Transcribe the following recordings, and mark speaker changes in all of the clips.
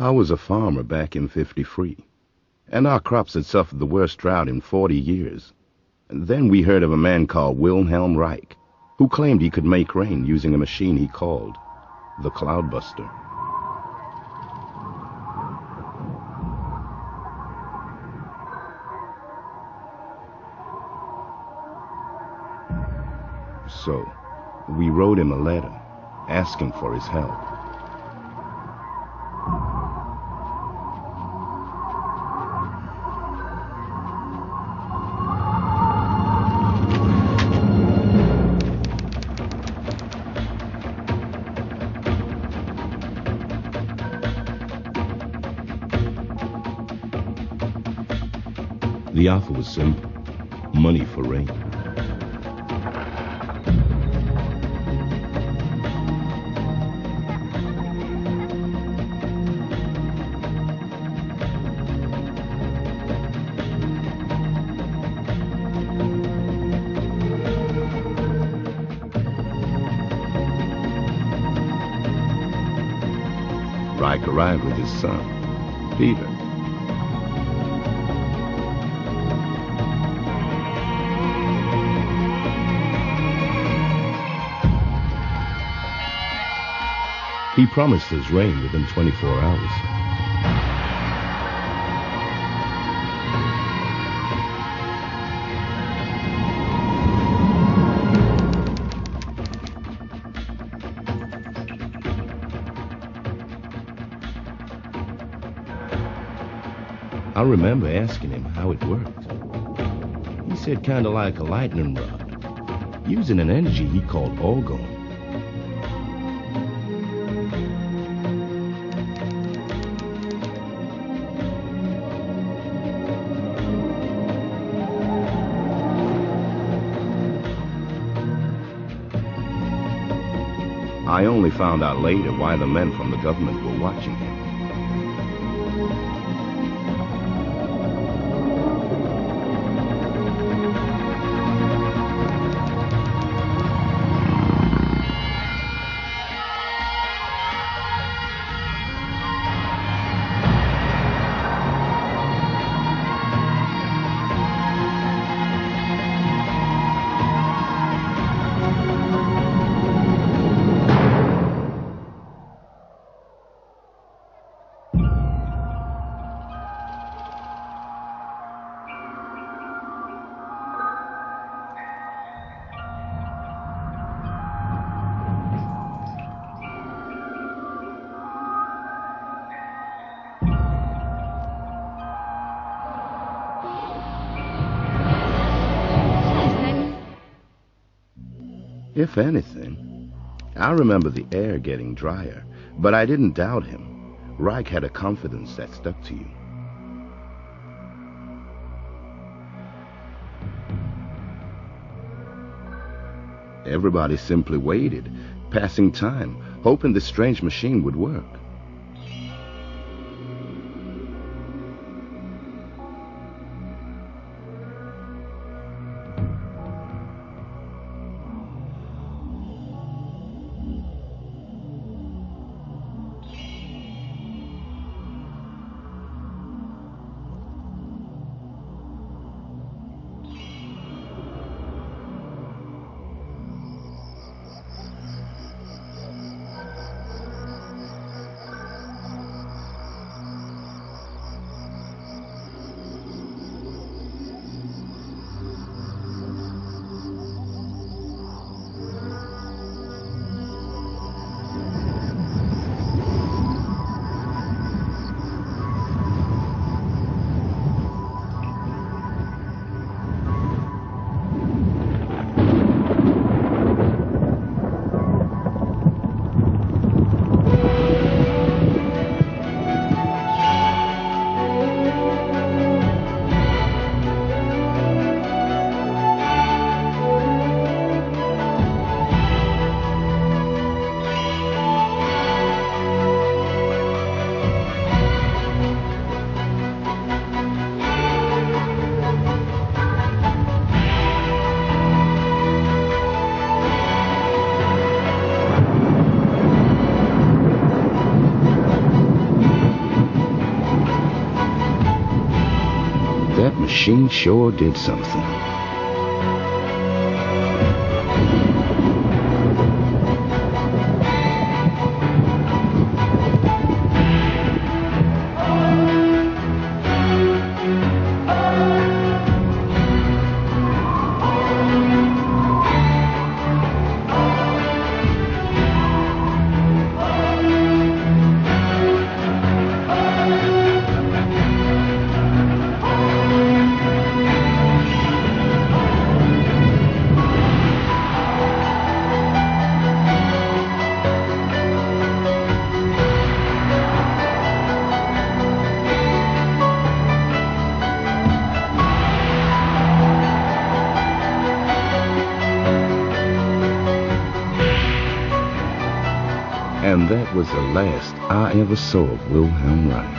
Speaker 1: I was a farmer back in '53, and our crops had suffered the worst drought in 40 years. And then we heard of a man called Wilhelm Reich, who claimed he could make rain using a machine he called the Cloudbuster. So, we wrote him a letter, asking for his help. The offer was simple: money for rain. Reich arrived with his son, Peter. He promised us rain within 24 hours. I remember asking him how it worked. He said kinda like a lightning rod, using an energy he called orgone. I only found out later why the men from the government were watching him. If anything, I remember the air getting drier, but I didn't doubt him. Reich had a confidence that stuck to you. Everybody simply waited, passing time, hoping the strange machine would work. machine sure did something. And that was the last I ever saw of Wilhelm Reich.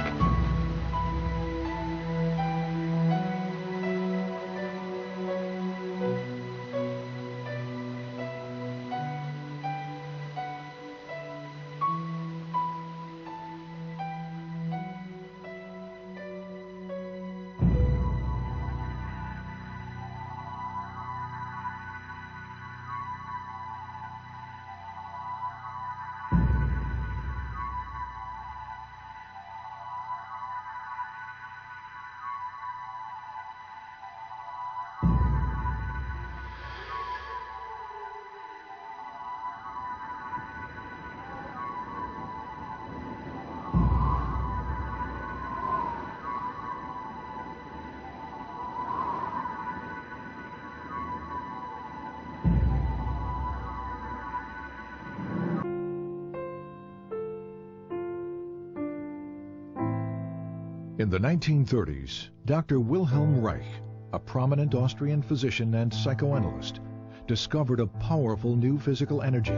Speaker 2: In the 1930s, Dr. Wilhelm Reich, a prominent Austrian physician and psychoanalyst, discovered a powerful new physical energy,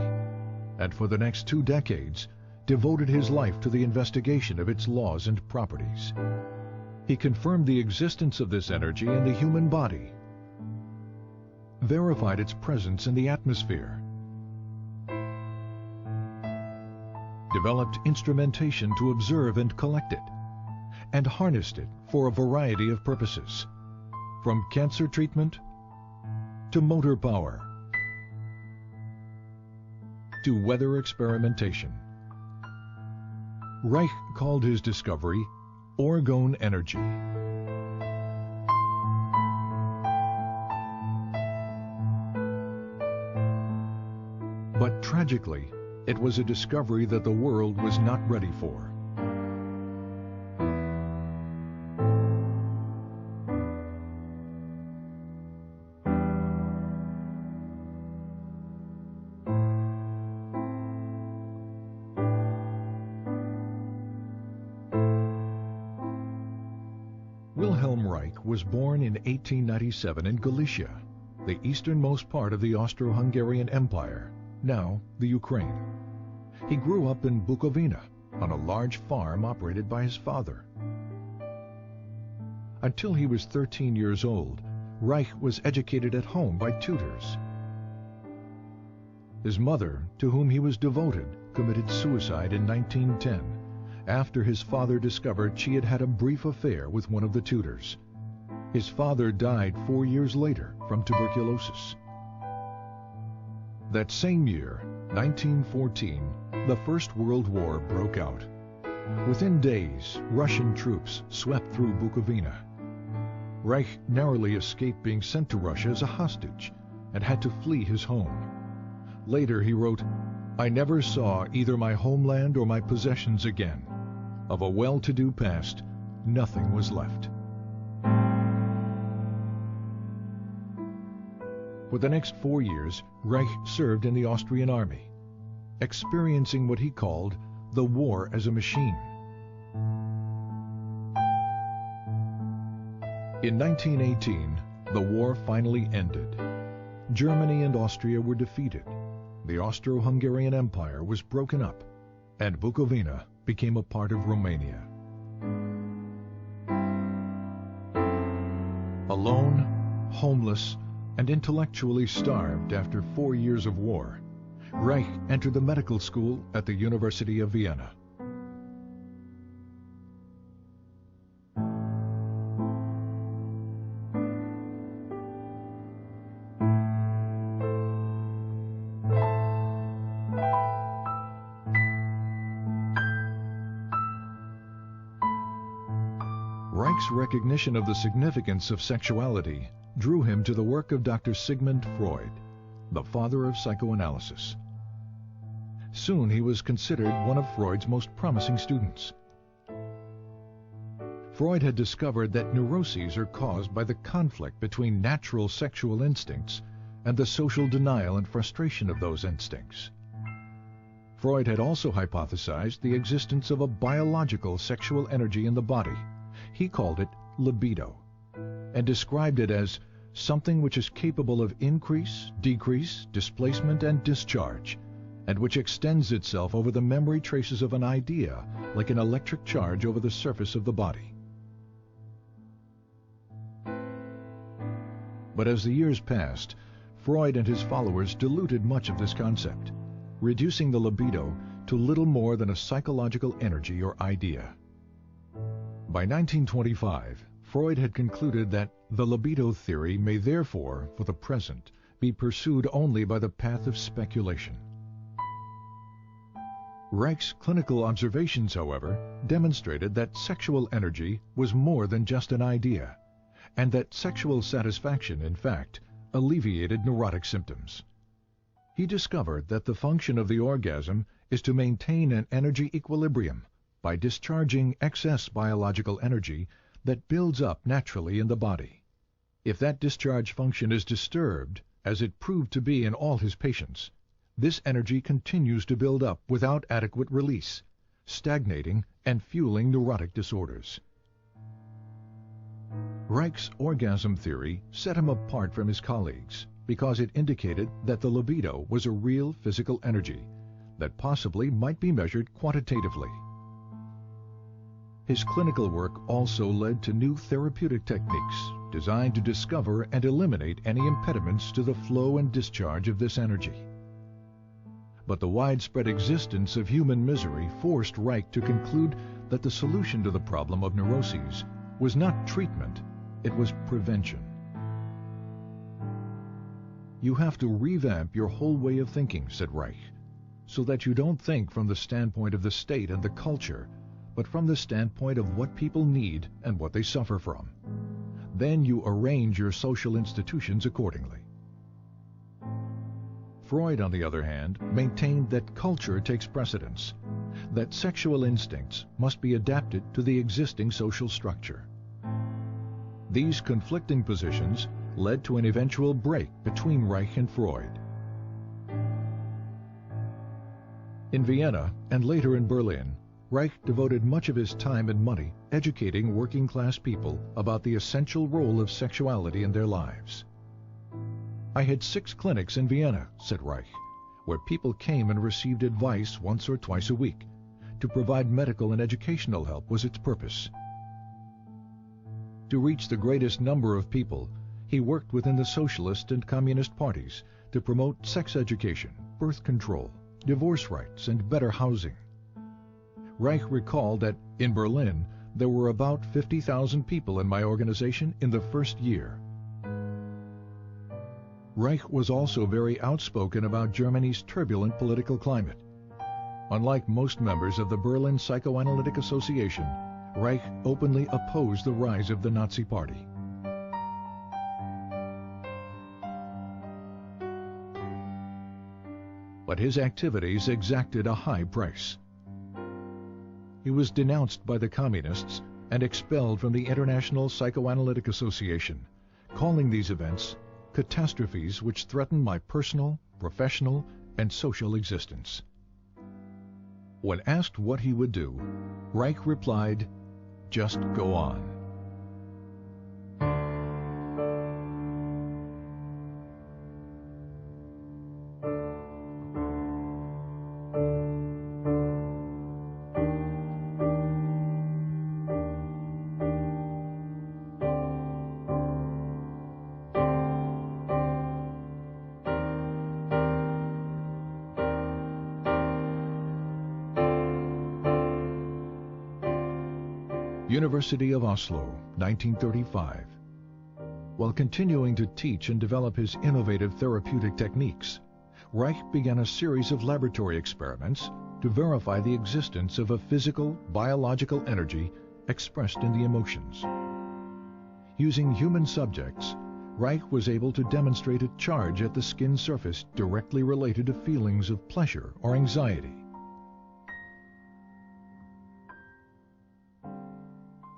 Speaker 2: and for the next 2 decades, devoted his life to the investigation of its laws and properties. He confirmed the existence of this energy in the human body, verified its presence in the atmosphere, developed instrumentation to observe and collect it, and harnessed it for a variety of purposes, from cancer treatment to motor power to weather experimentation. Reich called his discovery orgone energy. But tragically, it was a discovery that the world was not ready for. Wilhelm Reich was born in 1897 in Galicia, the easternmost part of the Austro-Hungarian Empire, now the Ukraine. He grew up in Bukovina, on a large farm operated by his father. Until he was 13 years old, Reich was educated at home by tutors. His mother, to whom he was devoted, committed suicide in 1910, after his father discovered she had had a brief affair with one of the tutors. His father died 4 years later from tuberculosis. That same year, 1914, the First World War broke out. Within days, Russian troops swept through Bukovina. Reich narrowly escaped being sent to Russia as a hostage and had to flee his home. Later he wrote, "I never saw either my homeland or my possessions again. Of a well-to-do past, nothing was left." For the next 4 years, Reich served in the Austrian army, experiencing what he called the war as a machine. In 1918, the war finally ended. Germany and Austria were defeated. The Austro-Hungarian Empire was broken up, and Bukovina became a part of Romania. Alone, homeless, and intellectually starved after 4 years of war, Reich entered the medical school at the University of Vienna. Reich's recognition of the significance of sexuality drew him to the work of Dr. Sigmund Freud, the father of psychoanalysis. Soon he was considered one of Freud's most promising students. Freud had discovered that neuroses are caused by the conflict between natural sexual instincts and the social denial and frustration of those instincts. Freud had also hypothesized the existence of a biological sexual energy in the body. He called it libido, and described it as something which is capable of increase, decrease, displacement, and discharge, and which extends itself over the memory traces of an idea like an electric charge over the surface of the body. But as the years passed, Freud and his followers diluted much of this concept, reducing the libido to little more than a psychological energy or idea. By 1925, Freud had concluded that the libido theory may therefore, for the present, be pursued only by the path of speculation. Reich's clinical observations, however, demonstrated that sexual energy was more than just an idea, and that sexual satisfaction, in fact, alleviated neurotic symptoms. He discovered that the function of the orgasm is to maintain an energy equilibrium by discharging excess biological energy that builds up naturally in the body. If that discharge function is disturbed, as it proved to be in all his patients, this energy continues to build up without adequate release, stagnating and fueling neurotic disorders. Reich's orgasm theory set him apart from his colleagues because it indicated that the libido was a real physical energy that possibly might be measured quantitatively. His clinical work also led to new therapeutic techniques designed to discover and eliminate any impediments to the flow and discharge of this energy. But the widespread existence of human misery forced Reich to conclude that the solution to the problem of neuroses was not treatment, it was prevention. You have to revamp your whole way of thinking, said Reich, so that you don't think from the standpoint of the state and the culture, but from the standpoint of what people need and what they suffer from. Then you arrange your social institutions accordingly. Freud, on the other hand, maintained that culture takes precedence, that sexual instincts must be adapted to the existing social structure. These conflicting positions led to an eventual break between Reich and Freud. In Vienna and later in Berlin, Reich devoted much of his time and money educating working-class people about the essential role of sexuality in their lives. I had 6 clinics in Vienna, said Reich, where people came and received advice once or twice a week. To provide medical and educational help was its purpose. To reach the greatest number of people, he worked within the socialist and communist parties to promote sex education, birth control, divorce rights, and better housing. Reich recalled that in Berlin there were about 50,000 people in my organization in the first year. Reich was also very outspoken about Germany's turbulent political climate. Unlike most members of the Berlin Psychoanalytic Association, Reich openly opposed the rise of the Nazi Party. But his activities exacted a high price. He was denounced by the communists and expelled from the International Psychoanalytic Association, calling these events catastrophes which threatened my personal, professional, and social existence. When asked what he would do, Reich replied, "Just go on." University of Oslo, 1935. While continuing to teach and develop his innovative therapeutic techniques, Reich began a series of laboratory experiments to verify the existence of a physical, biological energy expressed in the emotions. Using human subjects, Reich was able to demonstrate a charge at the skin surface directly related to feelings of pleasure or anxiety.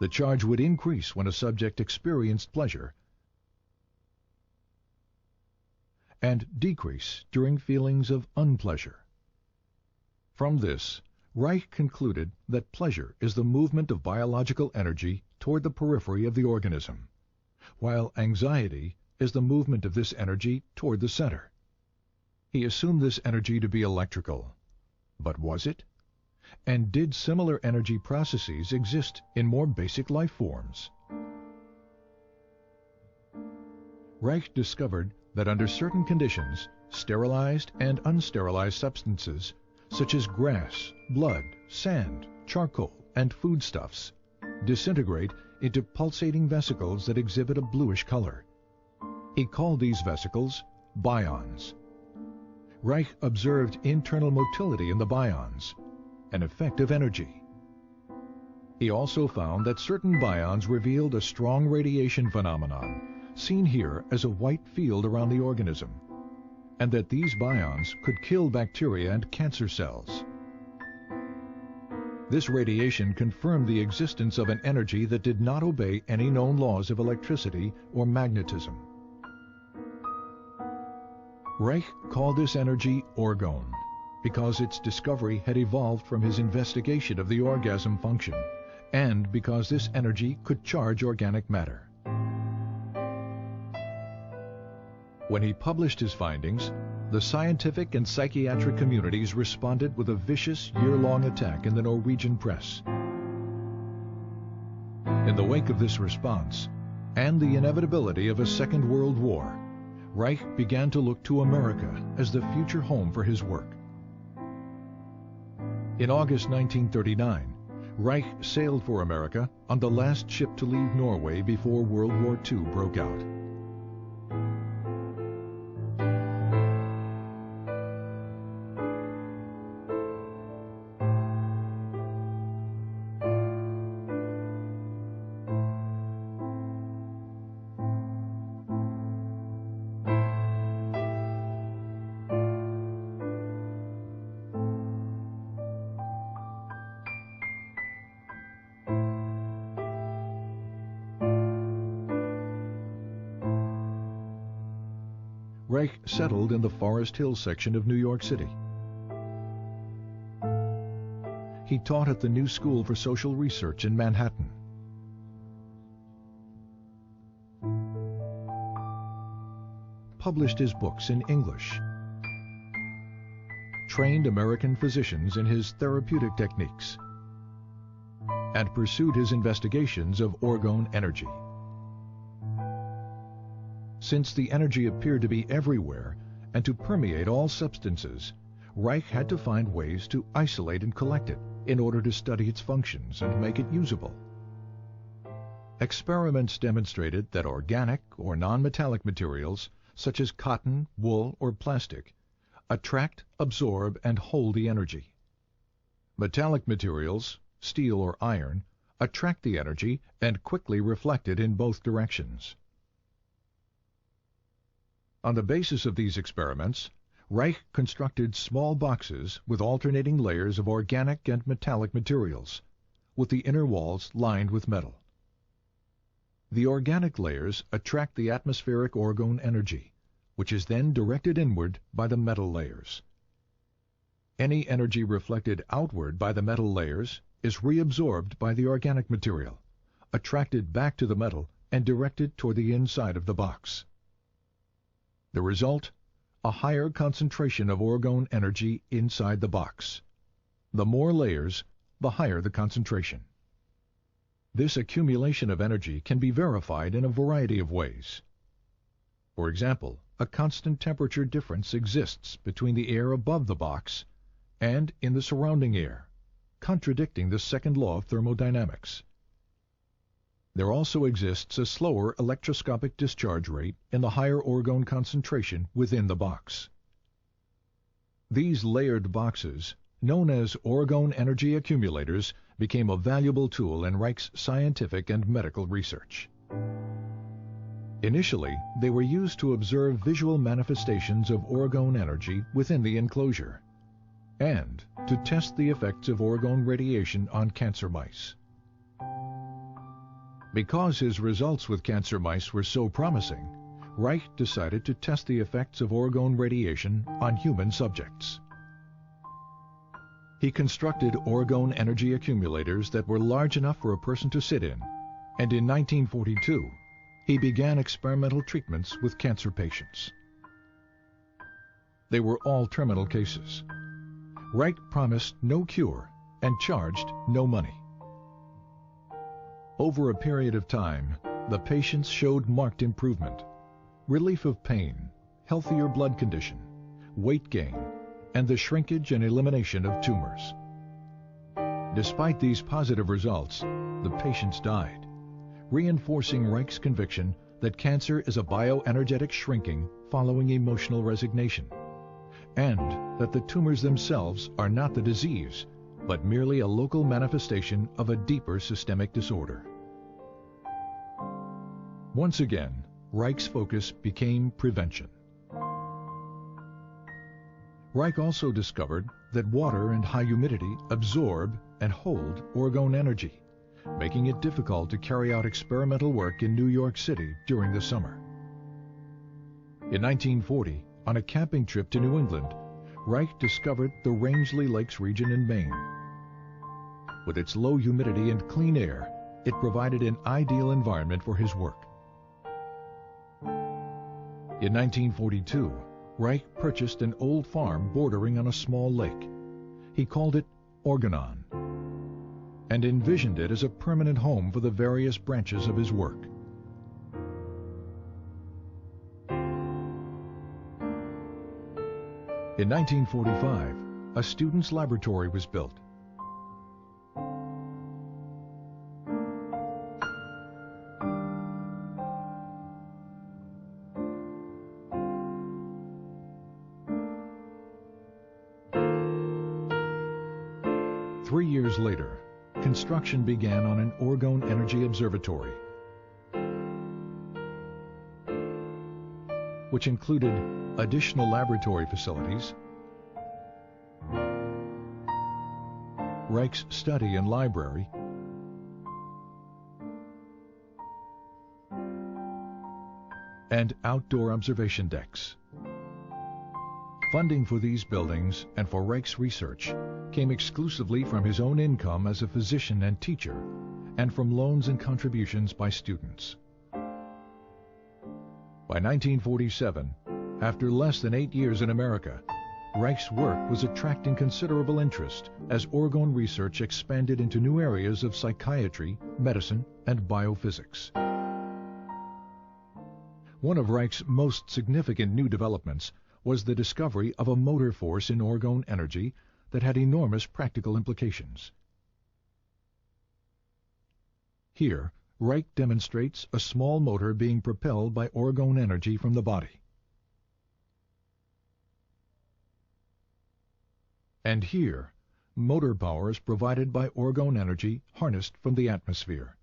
Speaker 2: The charge would increase when a subject experienced pleasure and decrease during feelings of unpleasure. From this, Reich concluded that pleasure is the movement of biological energy toward the periphery of the organism, while anxiety is the movement of this energy toward the center. He assumed this energy to be electrical. But was it? And did similar energy processes exist in more basic life forms? Reich discovered that under certain conditions, sterilized and unsterilized substances such as grass, blood, sand, charcoal, and foodstuffs disintegrate into pulsating vesicles that exhibit a bluish color. He called these vesicles bions. Reich observed internal motility in the bions, an effect of energy. He also found that certain bions revealed a strong radiation phenomenon, seen here as a white field around the organism, and that these bions could kill bacteria and cancer cells. This radiation confirmed the existence of an energy that did not obey any known laws of electricity or magnetism. Reich called this energy orgone because its discovery had evolved from his investigation of the orgasm function, and because this energy could charge organic matter. When he published his findings, the scientific and psychiatric communities responded with a vicious year-long attack in the Norwegian press. In the wake of this response, and the inevitability of a Second World War, Reich began to look to America as the future home for his work. In August 1939, Reich sailed for America on the last ship to leave Norway before World War II broke out. Reich settled in the Forest Hill section of New York City. He taught at the New School for Social Research in Manhattan. Published his books in English. Trained American physicians in his therapeutic techniques. And pursued his investigations of orgone energy. Since the energy appeared to be everywhere and to permeate all substances, Reich had to find ways to isolate and collect it in order to study its functions and make it usable. Experiments demonstrated that organic or non-metallic materials, such as cotton, wool, or plastic, attract, absorb, and hold the energy. Metallic materials, steel or iron, attract the energy and quickly reflect it in both directions. On the basis of these experiments, Reich constructed small boxes with alternating layers of organic and metallic materials, with the inner walls lined with metal. The organic layers attract the atmospheric orgone energy, which is then directed inward by the metal layers. Any energy reflected outward by the metal layers is reabsorbed by the organic material, attracted back to the metal, and directed toward the inside of the box. The result? A higher concentration of orgone energy inside the box. The more layers, the higher the concentration. This accumulation of energy can be verified in a variety of ways. For example, a constant temperature difference exists between the air above the box and in the surrounding air, contradicting the second law of thermodynamics. There also exists a slower electroscopic discharge rate in the higher orgone concentration within the box. These layered boxes, known as orgone energy accumulators, became a valuable tool in Reich's scientific and medical research. Initially, they were used to observe visual manifestations of orgone energy within the enclosure and to test the effects of orgone radiation on cancer mice. Because his results with cancer mice were so promising, Reich decided to test the effects of orgone radiation on human subjects. He constructed orgone energy accumulators that were large enough for a person to sit in, and in 1942, he began experimental treatments with cancer patients. They were all terminal cases. Reich promised no cure and charged no money. Over a period of time, the patients showed marked improvement, relief of pain, healthier blood condition, weight gain, and the shrinkage and elimination of tumors. Despite these positive results, the patients died, reinforcing Reich's conviction that cancer is a bioenergetic shrinking following emotional resignation, and that the tumors themselves are not the disease, but merely a local manifestation of a deeper systemic disorder. Once again, Reich's focus became prevention. Reich also discovered that water and high humidity absorb and hold orgone energy, making it difficult to carry out experimental work in New York City during the summer. In 1940, on a camping trip to New England, Reich discovered the Rangeley Lakes region in Maine. With its low humidity and clean air, it provided an ideal environment for his work. In 1942, Reich purchased an old farm bordering on a small lake. He called it Orgone and envisioned it as a permanent home for the various branches of his work. In 1945, a student's laboratory was built. Three years later, construction began on an orgone energy observatory, which included additional laboratory facilities, Reich's study and library, and outdoor observation decks. Funding for these buildings and for Reich's research came exclusively from his own income as a physician and teacher, and from loans and contributions by students. By 1947, after less than 8 years in America, Reich's work was attracting considerable interest as orgone research expanded into new areas of psychiatry, medicine, and biophysics. One of Reich's most significant new developments was the discovery of a motor force in orgone energy that had enormous practical implications. Here, Reich demonstrates a small motor being propelled by orgone energy from the body. And here, motor power is provided by orgone energy harnessed from the atmosphere.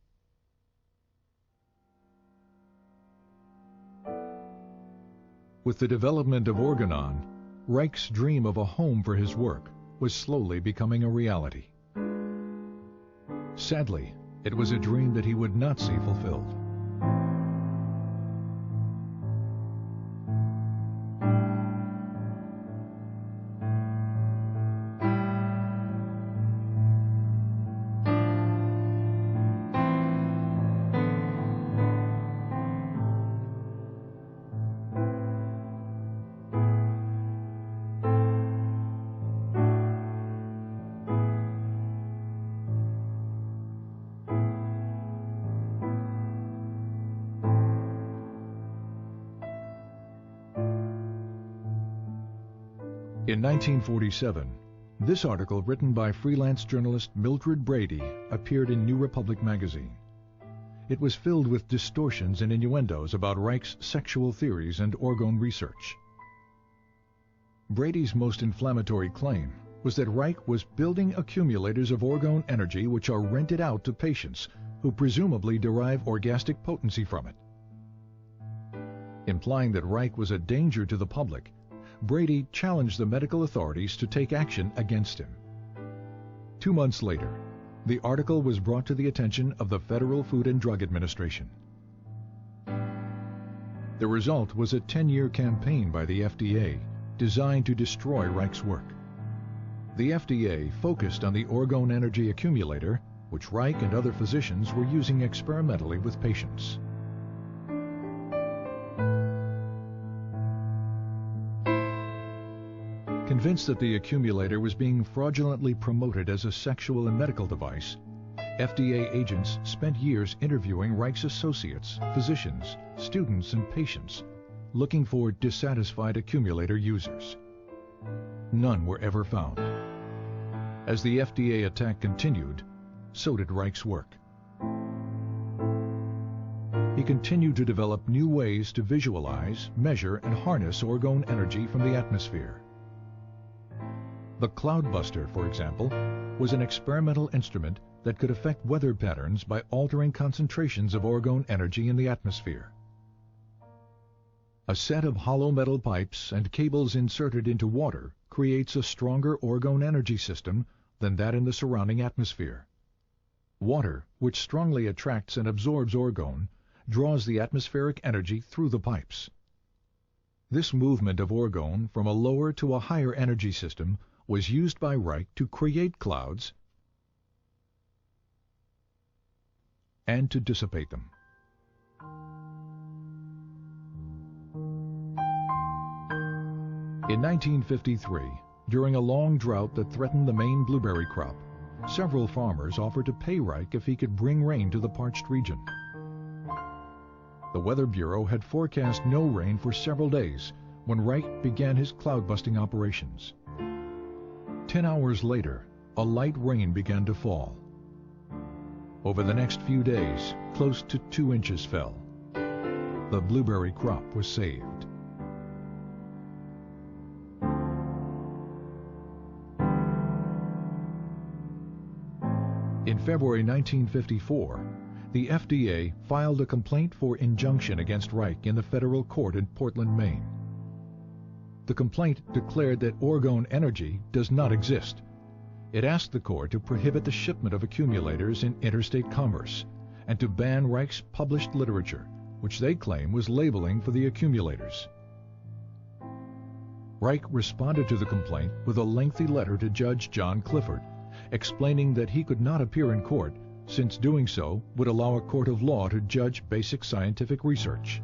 Speaker 2: With the development of Orgone, Reich's dream of a home for his work was slowly becoming a reality. Sadly, it was a dream that he would not see fulfilled. In 1947, this article, written by freelance journalist Mildred Brady, appeared in New Republic magazine. It was filled with distortions and innuendos about Reich's sexual theories and orgone research. Brady's most inflammatory claim was that Reich was building accumulators of orgone energy which are rented out to patients who presumably derive orgastic potency from it. Implying that Reich was a danger to the public, Brady challenged the medical authorities to take action against him. 2 months later, the article was brought to the attention of the Federal Food and Drug Administration. The result was a 10-year campaign by the FDA designed to destroy Reich's work. The FDA focused on the Orgone energy accumulator, which Reich and other physicians were using experimentally with patients. Convinced that the accumulator was being fraudulently promoted as a sexual and medical device, FDA agents spent years interviewing Reich's associates, physicians, students, and patients, looking for dissatisfied accumulator users. None were ever found. As the FDA attack continued, so did Reich's work. He continued to develop new ways to visualize, measure, and harness orgone energy from the atmosphere. The Cloudbuster, for example, was an experimental instrument that could affect weather patterns by altering concentrations of orgone energy in the atmosphere. A set of hollow metal pipes and cables inserted into water creates a stronger orgone energy system than that in the surrounding atmosphere. Water, which strongly attracts and absorbs orgone, draws the atmospheric energy through the pipes. This movement of orgone from a lower to a higher energy system was used by Reich to create clouds and to dissipate them. In 1953, during a long drought that threatened the Maine blueberry crop, several farmers offered to pay Reich if he could bring rain to the parched region. The Weather Bureau had forecast no rain for several days when Reich began his cloud-busting operations. 10 hours later, a light rain began to fall. Over the next few days, close to 2 inches fell. The blueberry crop was saved. In February 1954, the FDA filed a complaint for injunction against Reich in the federal court in Portland, Maine. The complaint declared that orgone energy does not exist. It asked the court to prohibit the shipment of accumulators in interstate commerce and to ban Reich's published literature, which they claim was labeling for the accumulators. Reich responded to the complaint with a lengthy letter to Judge John Clifford, explaining that he could not appear in court since doing so would allow a court of law to judge basic scientific research.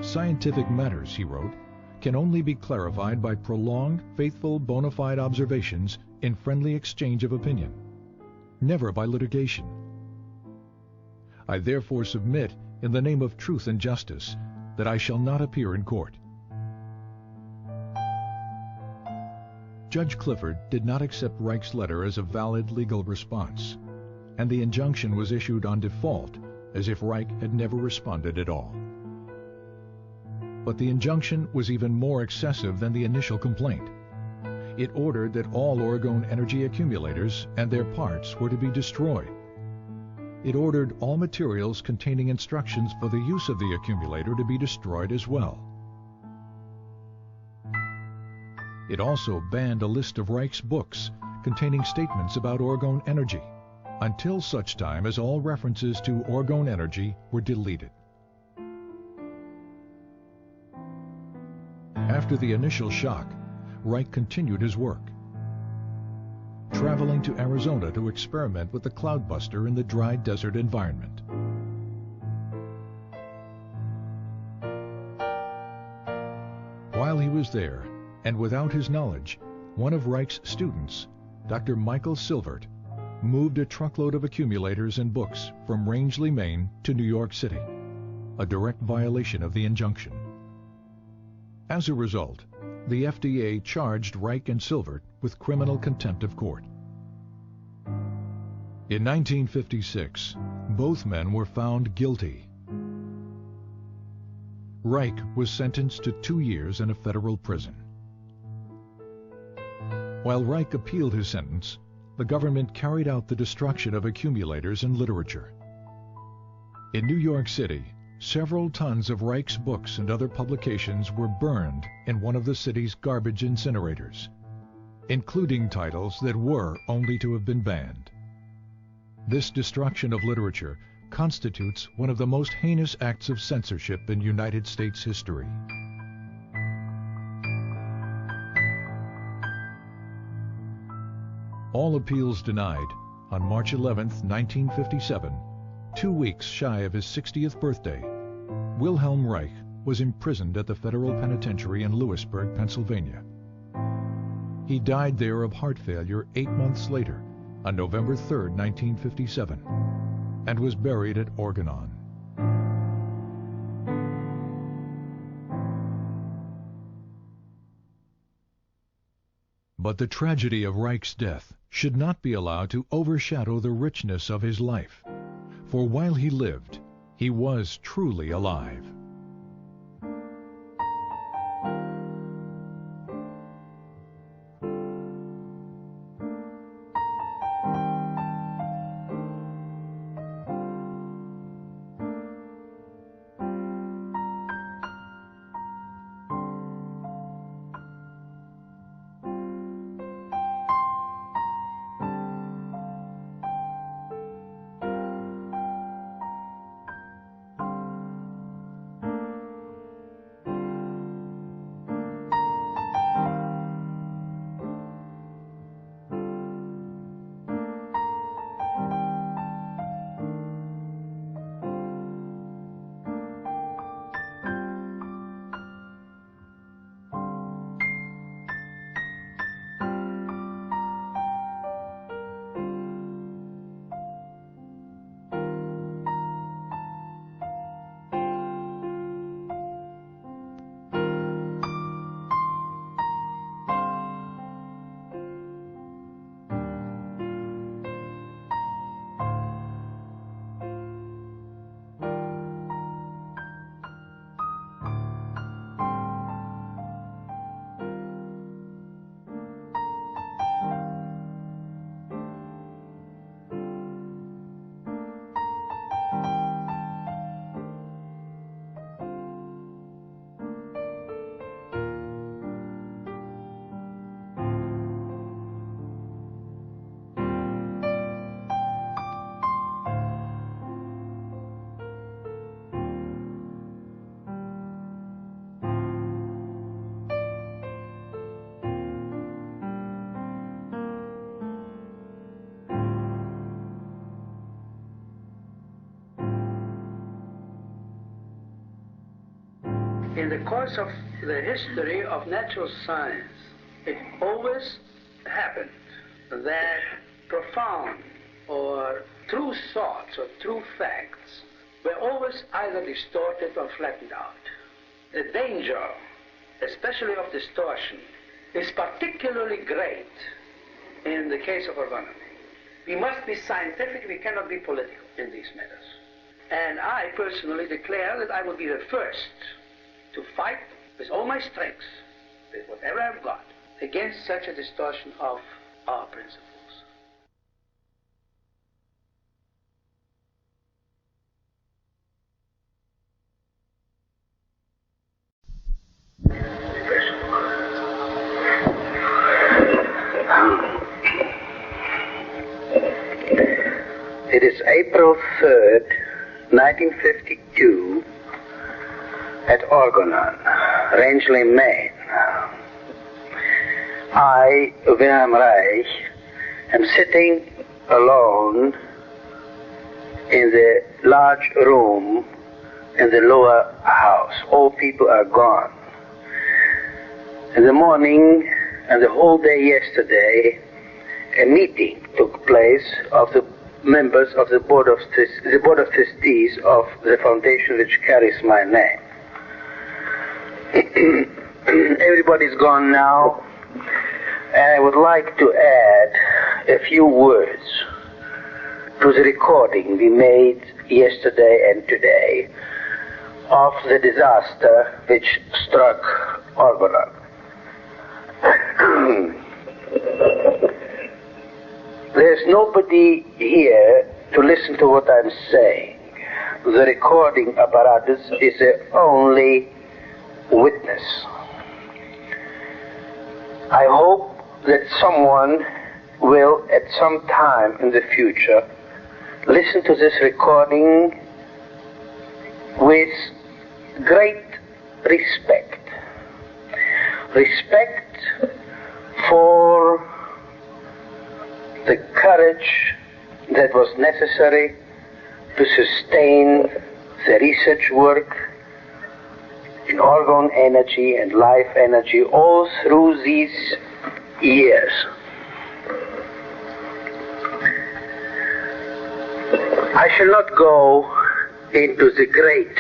Speaker 2: Scientific matters, he wrote, can only be clarified by prolonged, faithful, bona fide observations in friendly exchange of opinion, never by litigation. I therefore submit, in the name of truth and justice, that I shall not appear in court. Judge Clifford did not accept Reich's letter as a valid legal response, and the injunction was issued on default, as if Reich had never responded at all. But the injunction was even more excessive than the initial complaint. It ordered that all orgone energy accumulators and their parts were to be destroyed. It ordered all materials containing instructions for the use of the accumulator to be destroyed as well. It also banned a list of Reich's books containing statements about orgone energy, until such time as all references to orgone energy were deleted. After the initial shock, Reich continued his work, traveling to Arizona to experiment with the Cloudbuster in the dry desert environment. While he was there, and without his knowledge, one of Reich's students, Dr. Michael Silvert, moved a truckload of accumulators and books from Rangeley, Maine to New York City, a direct violation of the injunction. As a result, the FDA charged Reich and Silvert with criminal contempt of court. In 1956, both men were found guilty. Reich was sentenced to 2 years in a federal prison. While Reich appealed his sentence, the government carried out the destruction of accumulators and literature. In New York City, several tons of Reich's books and other publications were burned in one of the city's garbage incinerators, including titles that were only to have been banned. This destruction of literature constitutes one of the most heinous acts of censorship in United States history. All appeals denied, on March 11, 1957, 2 weeks shy of his 60th birthday, Wilhelm Reich was imprisoned at the Federal Penitentiary in Lewisburg, Pennsylvania. He died there of heart failure 8 months later, on November 3, 1957, and was buried at Orgone. But the tragedy of Reich's death should not be allowed to overshadow the richness of his life, for while he lived, he was truly alive.
Speaker 3: In the course of the history of natural science, it always happened that profound or true thoughts or true facts were always either distorted or flattened out. The danger, especially of distortion, is particularly great in the case of Orgone. We must be scientific, we cannot be political in these matters. And I personally declare that I will be the first to fight with all my strength, with whatever I've got, against such a distortion of our principles. It is April 3rd, 1952, at Orgone, Rangeley, Maine. I, Wilhelm Reich, am sitting alone in the large room in the lower house. All people are gone. In the morning and the whole day yesterday, a meeting took place of the members of the Board of Trustees of the foundation which carries my name. Everybody's gone now, and I would like to add a few words to the recording we made yesterday and today of the disaster which struck Orgone. nobody here to listen to what I'm saying. The recording apparatus is the only witness. I hope that someone will, at some time in the future, listen to this recording with great respect. Respect for the courage that was necessary to sustain the research work in orgone energy and life energy all through these years. I shall not go into the great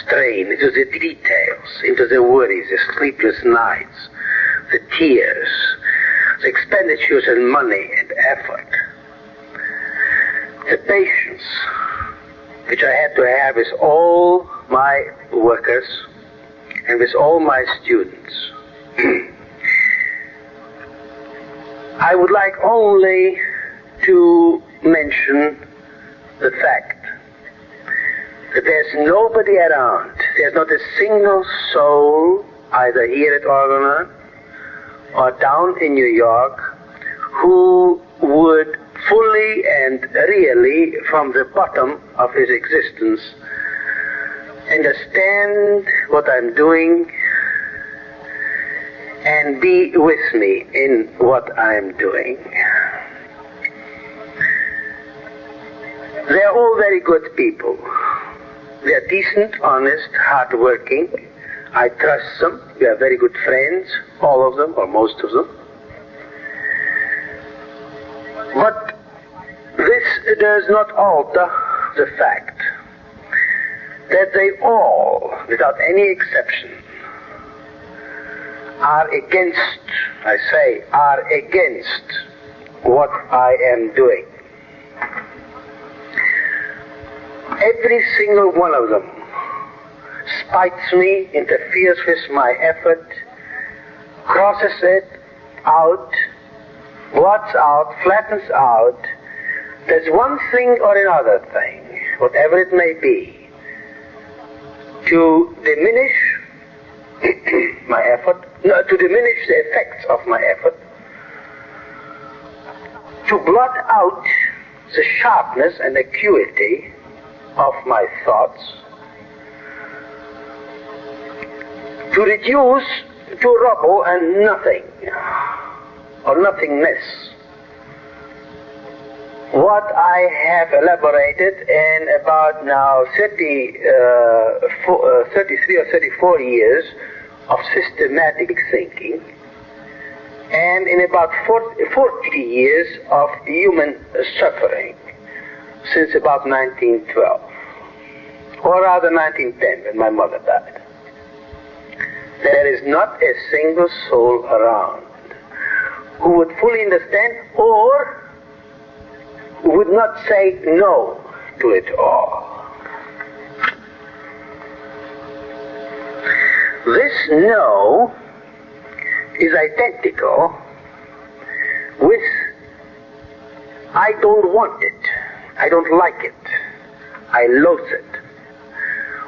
Speaker 3: strain, into the details, into the worries, the sleepless nights, the tears, the expenditures in money and effort, the patience which I had to have with all my workers and with all my students. I would like only to mention the fact that there's nobody around, there's not a single soul, either here at Orgone or down in New York, who would fully and really, from the bottom of his existence, understand what I'm doing and be with me in what I'm doing. They're all very good people. They're decent, honest, hard-working. I trust them. We are very good friends, all of them, or most of them. But this does not alter the fact that they all, without any exception, are against, I say, are against what I am doing. Every single one of them spites me, interferes with my effort, crosses it out, blots out, flattens out. There's one thing or another thing, whatever it may be, to diminish my effort, no, to diminish the effects of my effort, to blot out the sharpness and acuity of my thoughts, to reduce to rubble and nothing, or nothingness, what I have elaborated in about now 33 or 34 years of systematic thinking, and in about 40 years of human suffering, since about 1912, or rather 1910, when my mother died. There is not a single soul around who would fully understand or would not say no to it all. This no is identical with I don't want it, I don't like it, I loathe it.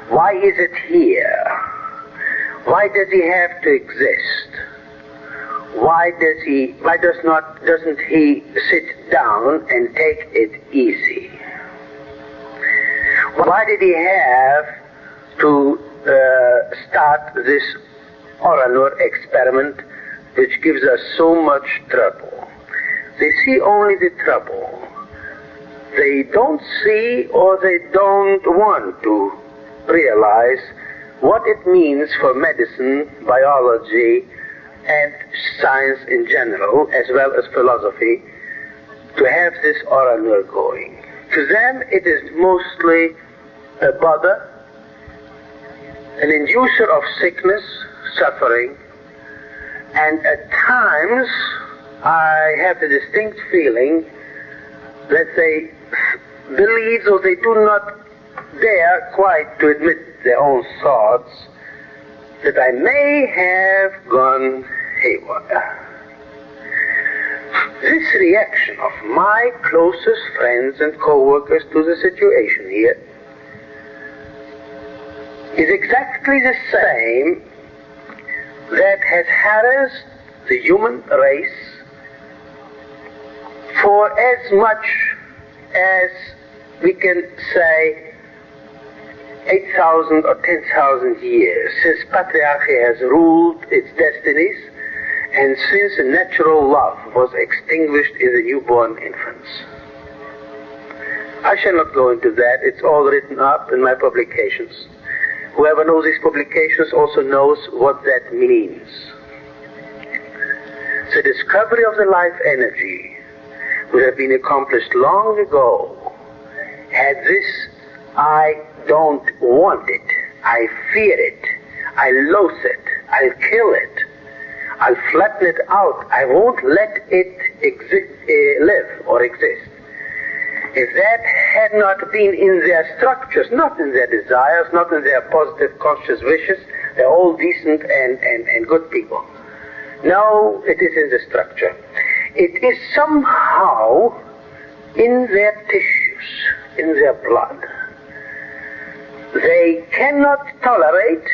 Speaker 3: Why is it here? Why does he have to exist? Why doesn't he sit down and take it easy? Why did he have to start this Oranur experiment, which gives us so much trouble? They see only the trouble. They don't see, or they don't want to realize what it means for medicine, biology, and science in general, as well as philosophy, to have this Oranur going. To them, it is mostly a bother, an inducer of sickness, suffering, and at times I have the distinct feeling that they believe, or they do not dare quite to admit their own thoughts, that I may have gone haywire. This reaction of my closest friends and co-workers to the situation here is exactly the same that has harassed the human race for as much as we can say 8,000 or 10,000 years, since patriarchy has ruled its destinies and since natural love was extinguished in the newborn infants. I shall not go into that. It's all written up in my publications. Whoever knows these publications also knows what that means. The discovery of the life energy would have been accomplished long ago had this I don't want it, I fear it, I loathe it, I'll kill it, I'll flatten it out, I won't let it live or exist. If that had not been in their structures, not in their desires, not in their positive conscious wishes, they're all decent and good people. No, it is in the structure. It is somehow in their tissues, in their blood. They cannot tolerate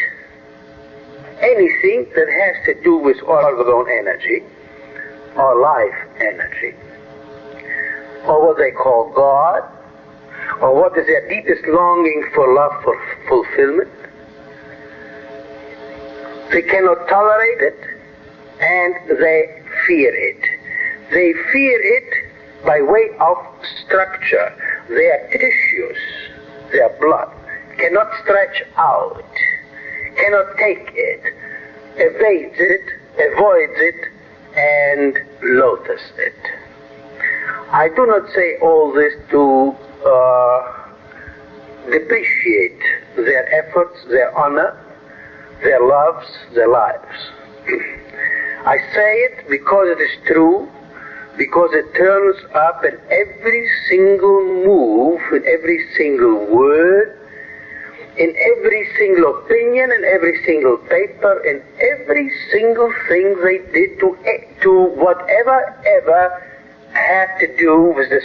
Speaker 3: anything that has to do with orgone energy or life energy, or what they call God, or what is their deepest longing for love, for fulfillment. They cannot tolerate it, and they fear it. They fear it by way of structure. Their tissues, their blood, cannot stretch out, cannot take it, evades it, avoids it, and loathes it. I do not say all this to depreciate their efforts, their honor, their loves, their lives. I say it because it is true, because it turns up in every single move, in every single word, in every single opinion, in every single paper, in every single thing they did to whatever ever had to do with the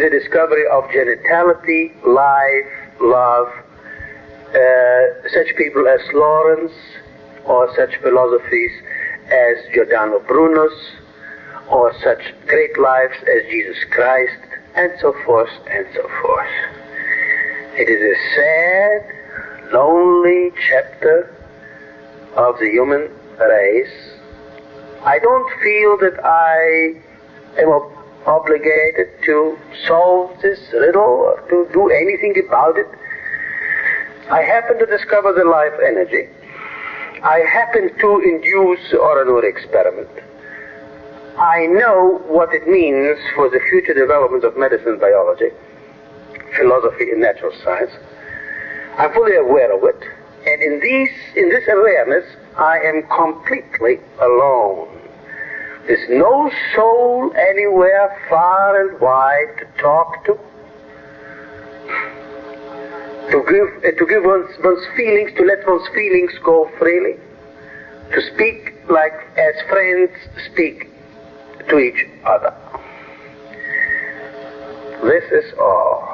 Speaker 3: discovery of genitality, life, love. Such people as Lawrence, or such philosophies as Giordano Bruno's, or such great lives as Jesus Christ, and so forth and so forth. It is a sad, lonely chapter of the human race. I don't feel that I am obligated to solve this riddle or to do anything about it. I happen to discover the life energy. I happen to induce the Orgone experiment. I know what it means for the future development of medicine, biology, philosophy, and natural science. I'm fully aware of it, and in this awareness, I am completely alone. There's no soul anywhere far and wide to talk to give one's feelings, to let one's feelings go freely, to speak like as friends speak to each other. This is all.